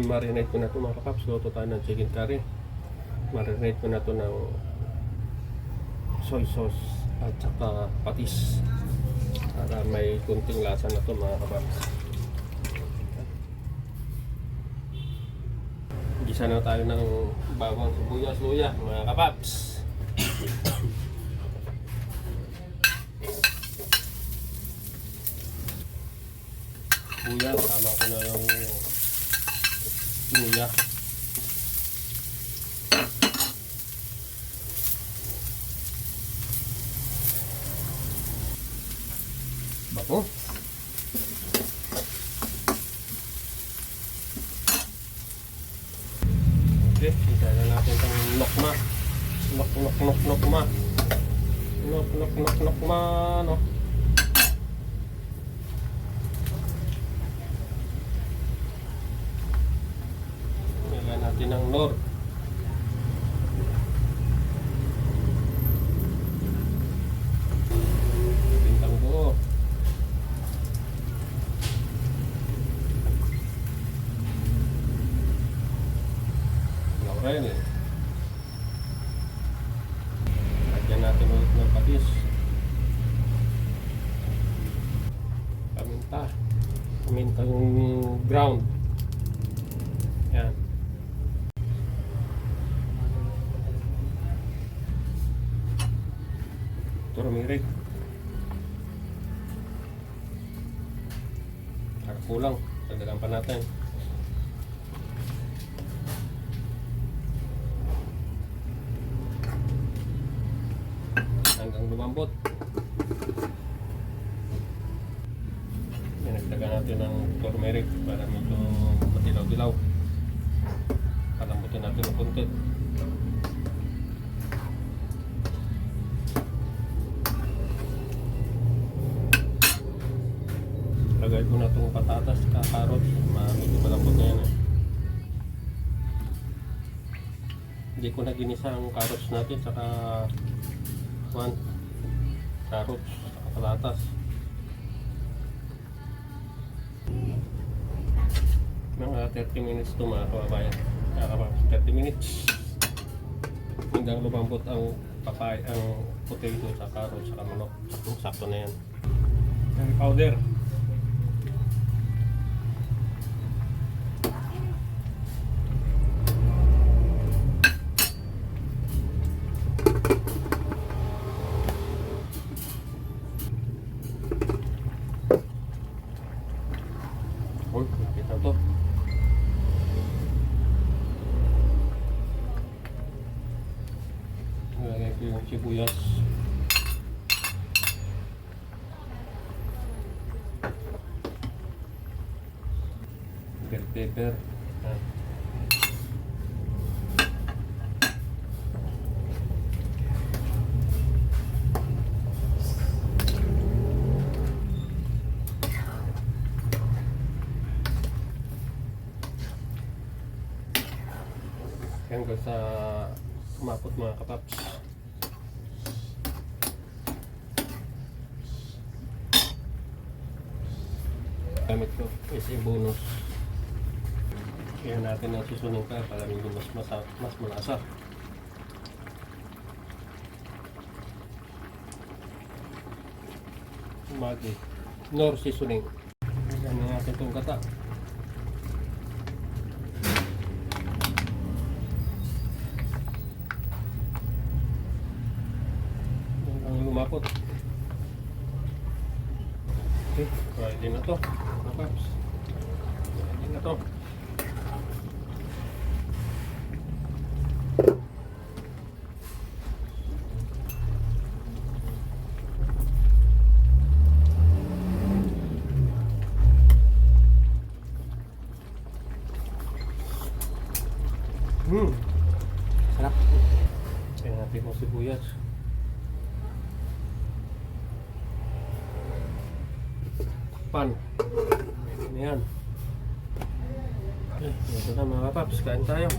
marinate ko na ito mga kapaps. Luto tayo ng chicken curry. Marinate ko na ito ng soy sauce at saka patis para may kunting lasa na ito mga kapaps. Gisa na tayo ng bawang, sibuyas, luya mga kapaps. Luya, tama ko na yung luya. Bako. Okay, isa na natin itong nokma. Nokma. Nokma, no? Lagyan natin ng nor. Bintang buo. Laurel. Lagyan natin ulit ng patis. Paminta yung ground. Yan. Turmeric. Kulang. Dagdagan pa natin. Hanggang lumambot. Yan, nagdagan natin ng turmeric para medyo matilaw-dilaw. Palambutin natin ng konti. Lagay ko na itong patatas, karot, medyo malambot na yan eh. Hindi ko na ginisa ang carrots natin, saka carrots, saka patatas. Mga 30 minutes ito mga kababayan. 30 minutes hanggang lumambot ang papay, ang potato, sa carrots, saka manok. Sakto na yan. Curry powder. Nakita to. Lagay ko yung sibuyas. Bell pepper. Hanggang sa umapot mga kapaps. Gamit ko is a bonus. Kaya natin ang susunin ka para medyo mas malasa. Magi nor seasoning. Lagyan na natin itong gata. Lumapot. Okay, ready na to mga paps. Ready na to. Sarap. Kaya natin mo sibuyas. Pan. Ayan. Okay, ito na mga paps. Kain tayo.